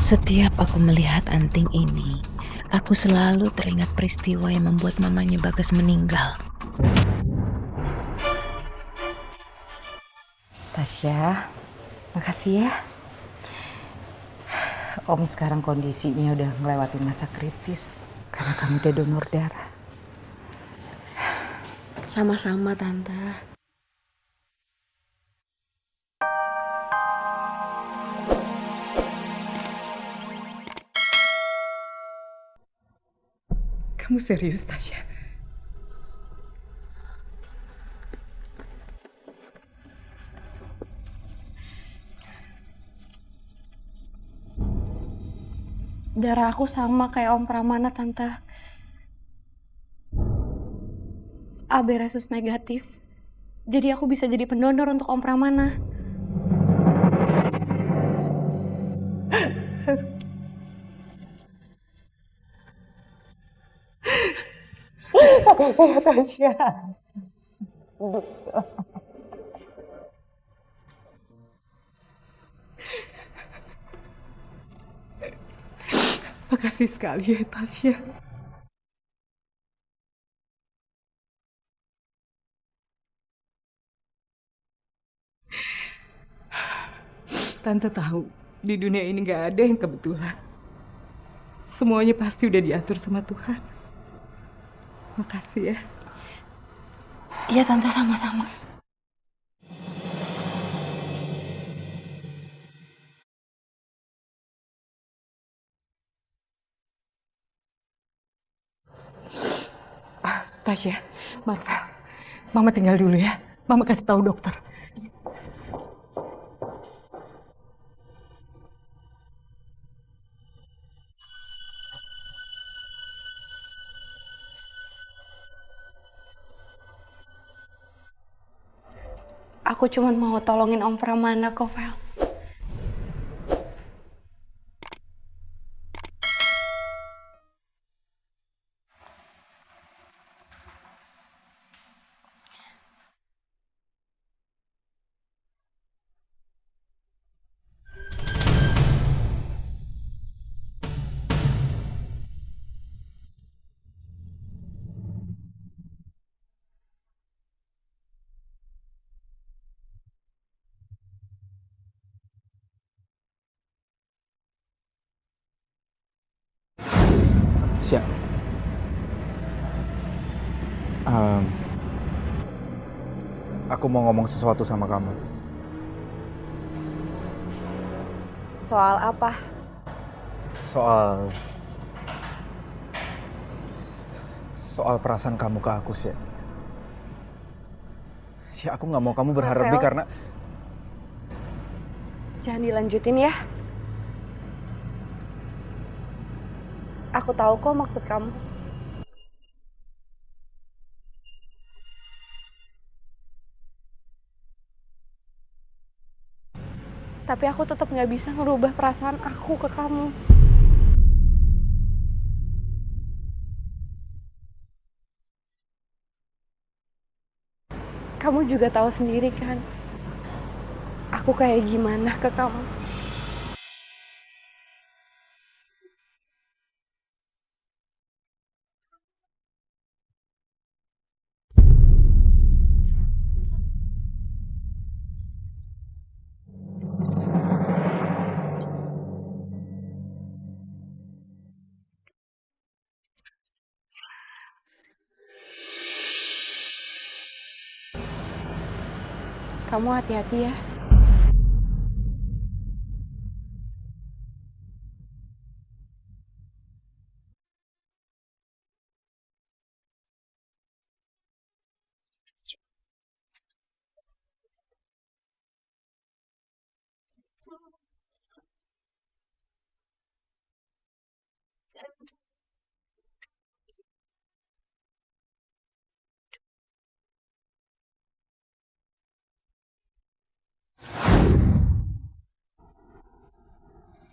Setiap aku melihat anting ini, aku selalu teringat peristiwa yang membuat mamanya Bagas meninggal. Tasya, makasih ya. Om sekarang kondisinya udah ngelewatin masa kritis karena kamu udah donor darah. Sama-sama, Tante. Kamu serius, Tasya? Darah aku sama kayak Om Pramana, Tante. AB resus negatif. Jadi aku bisa jadi pendonor untuk Om Pramana. Tasya. Makasih sekali ya, Tasya. Tante tahu, di dunia ini gak ada yang kebetulan. Semuanya pasti udah diatur sama Tuhan. Makasih ya. Iya, Tante, sama-sama. Tasya, Marvel, Mama tinggal dulu ya. Mama kasih tahu dokter. Aku cuma mau tolongin Om Pramana kok, Vel. Siap. Aku mau ngomong sesuatu sama kamu. Soal apa? Soal perasaan kamu ke aku, sih. Aku nggak mau kamu berharap lebih karena... Jangan dilanjutin ya. Aku tahu kok maksud kamu. Tapi aku tetap nggak bisa ngerubah perasaan aku ke kamu. Kamu juga tahu sendiri kan, aku kayak gimana ke kamu. Kamu hati-hati ya.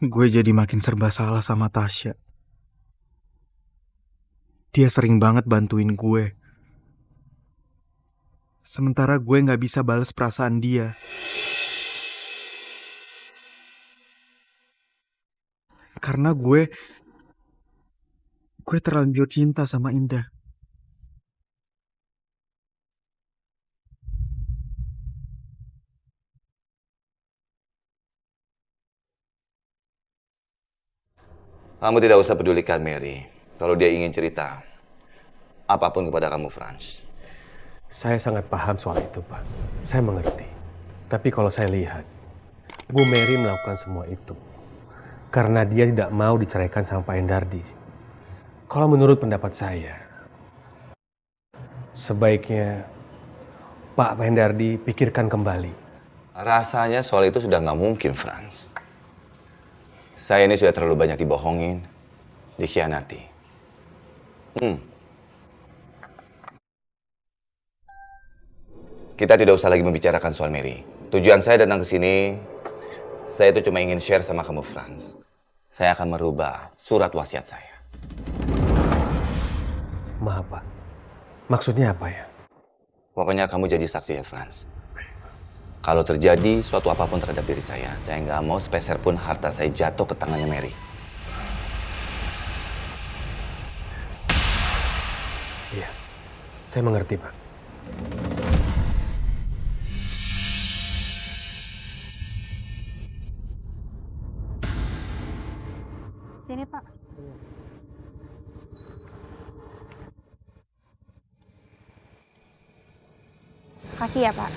Gue jadi makin serba salah sama Tasya. Dia sering banget bantuin gue. Sementara gue nggak bisa balas perasaan dia. Karena gue terlanjur cinta sama Indah. Kamu tidak usah pedulikan Mary. Kalau dia ingin cerita apapun kepada kamu, Franz. Saya sangat paham soal itu, Pak. Saya mengerti. Tapi kalau saya lihat, Bu Mary melakukan semua itu karena dia tidak mau diceraikan sama Pak Hendardi. Kalau menurut pendapat saya, sebaiknya Pak Hendardi pikirkan kembali. Rasanya soal itu sudah nggak mungkin, Franz. Saya ini sudah terlalu banyak dibohongin, dikhianati. Kita tidak usah lagi membicarakan soal Mary. Tujuan saya datang ke sini, saya itu cuma ingin share sama kamu, Franz. Saya akan merubah surat wasiat saya. Maaf, Pak. Maksudnya apa ya? Pokoknya kamu jadi saksi ya, Franz. Kalau terjadi suatu apapun terhadap diri saya nggak mau sepeser pun harta saya jatuh ke tangannya Mary. Iya, saya mengerti, Pak. Sini, Pak. Kasih ya, Pak.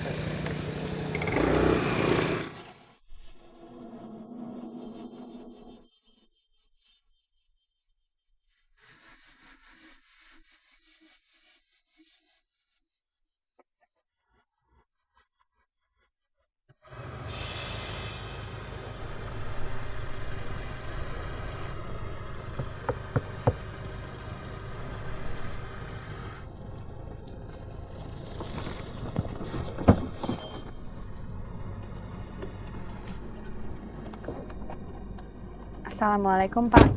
Assalamualaikum, Pak.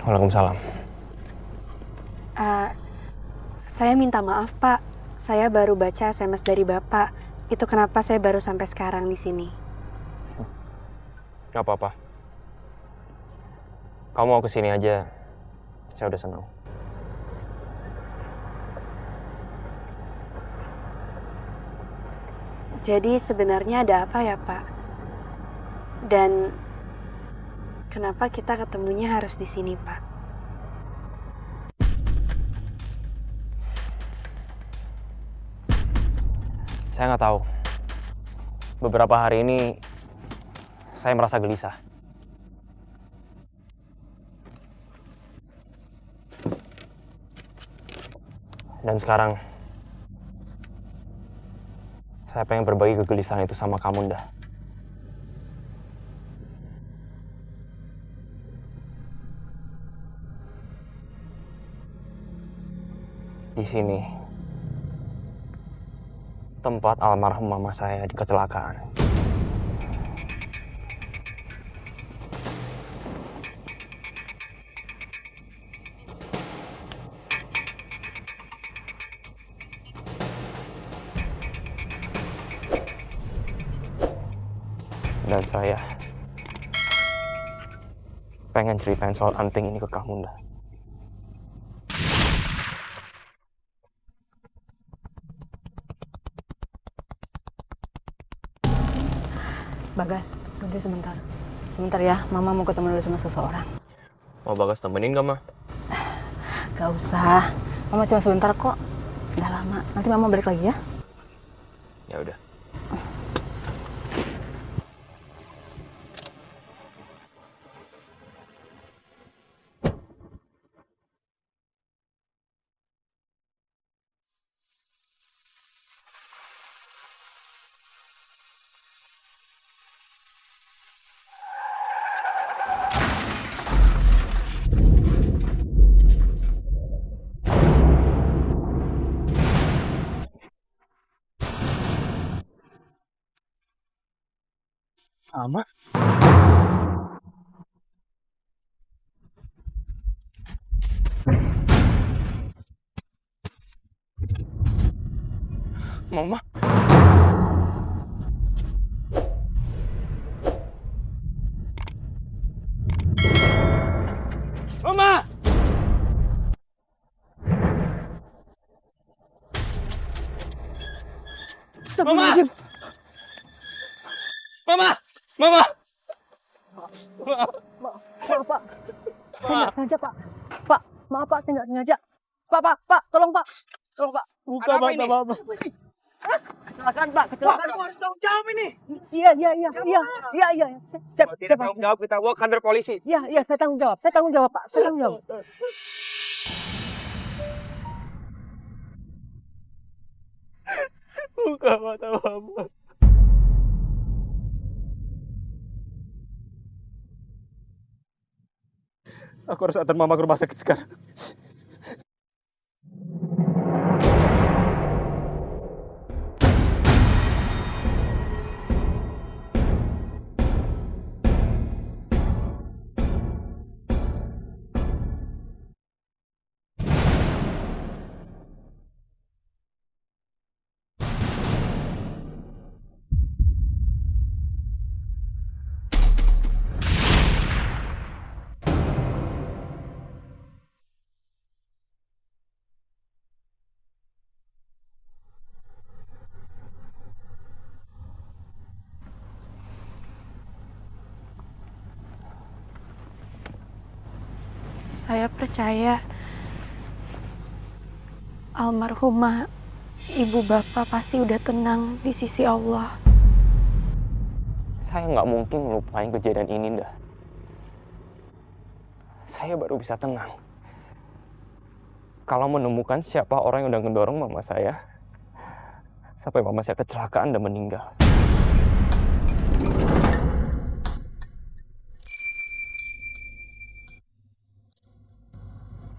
Waalaikumsalam. Saya minta maaf, Pak. Saya baru baca SMS dari Bapak. Itu kenapa saya baru sampai sekarang di sini. Gak apa-apa. Kamu mau kesini aja, saya udah senang. Jadi sebenarnya ada apa ya, Pak? Dan kenapa kita ketemunya harus di sini, Pak? Saya nggak tahu. Beberapa hari ini saya merasa gelisah. Dan sekarang saya pengen berbagi kegelisahan itu sama kamu, Nda. Di sini tempat almarhum mama saya di kecelakaan. Dan saya pengen ceritain soal anting ini ke kamu, Nda. Bagas, nanti sebentar. Sebentar ya, Mama mau ketemu dulu sama seseorang. Mau Bagas temenin gak, Ma? Gak usah, Mama cuma sebentar kok. Udah lama, nanti Mama balik lagi ya. Ya udah. Ama? Mama. Mama! Mama! Mama! Maaf, Pak. Saya nggak sengaja, Pak. Pak, maaf, Pak. Saya nggak sengaja. Pak, tolong, Pak. Tolong, Pak. Buka mata Mama. Kecelakaan, Pak. Kecelakaan. Kamu harus tanggung jawab ini. Iya. Kita tanggung jawab, kita bawa ke kantor polisi. Iya, saya tanggung jawab. Saya tanggung jawab, Pak. Saya tanggung jawab. Buka mata Mama. Aku harus antar Mama ke rumah sakit sekarang. Saya percaya almarhumah ibu bapak pasti udah tenang di sisi Allah. Saya nggak mungkin melupain kejadian ini, dah. Saya baru bisa tenang kalau menemukan siapa orang yang udah ngedorong mama saya sampai mama saya kecelakaan dan meninggal.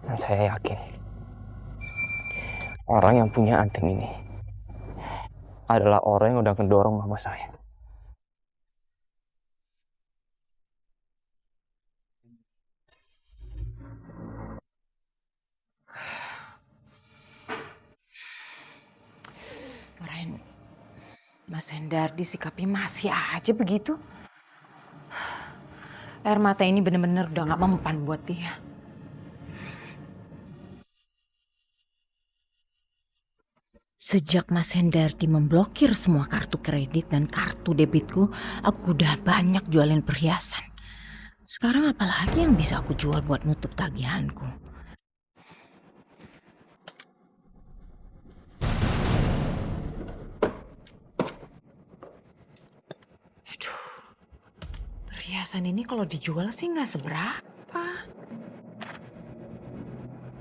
Dan saya yakin orang yang punya anting ini adalah orang yang udah ngedorong mama saya. Marahin Mas Hendardi sikapnya masih aja begitu. Air mata ini bener-bener udah gak mempan buat dia. Sejak Mas Hendardi memblokir semua kartu kredit dan kartu debitku, aku udah banyak jualin perhiasan. Sekarang apalagi yang bisa aku jual buat nutup tagihanku? Aduh, perhiasan ini kalau dijual sih nggak seberapa.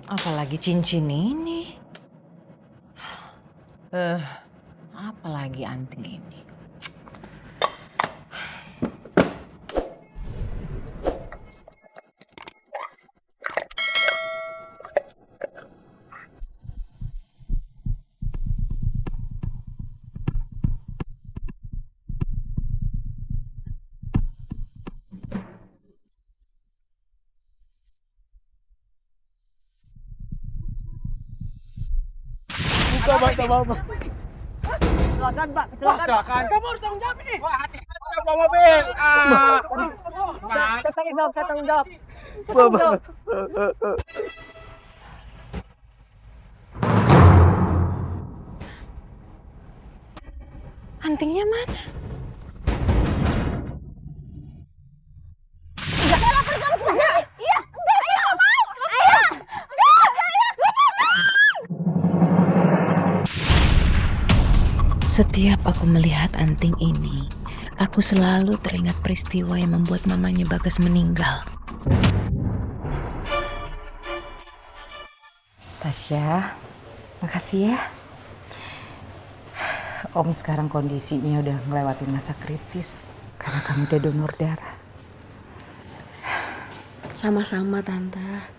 Apalagi cincin ini. Apalagi anting ini. Buka mata Mama. Kecelakaan, Pak. Kecelakaan. Kamu harus tanggung jawab ini. Wah, hati-hati bawa mobil. Saya tanggung jawab. Saya tanggung jawab. Antingnya mana? Setiap aku melihat anting ini, aku selalu teringat peristiwa yang membuat mamanya Bagas meninggal. Tasya, makasih ya. Om sekarang kondisinya udah ngelewatin masa kritis karena kamu udah donor darah. Sama-sama, Tante.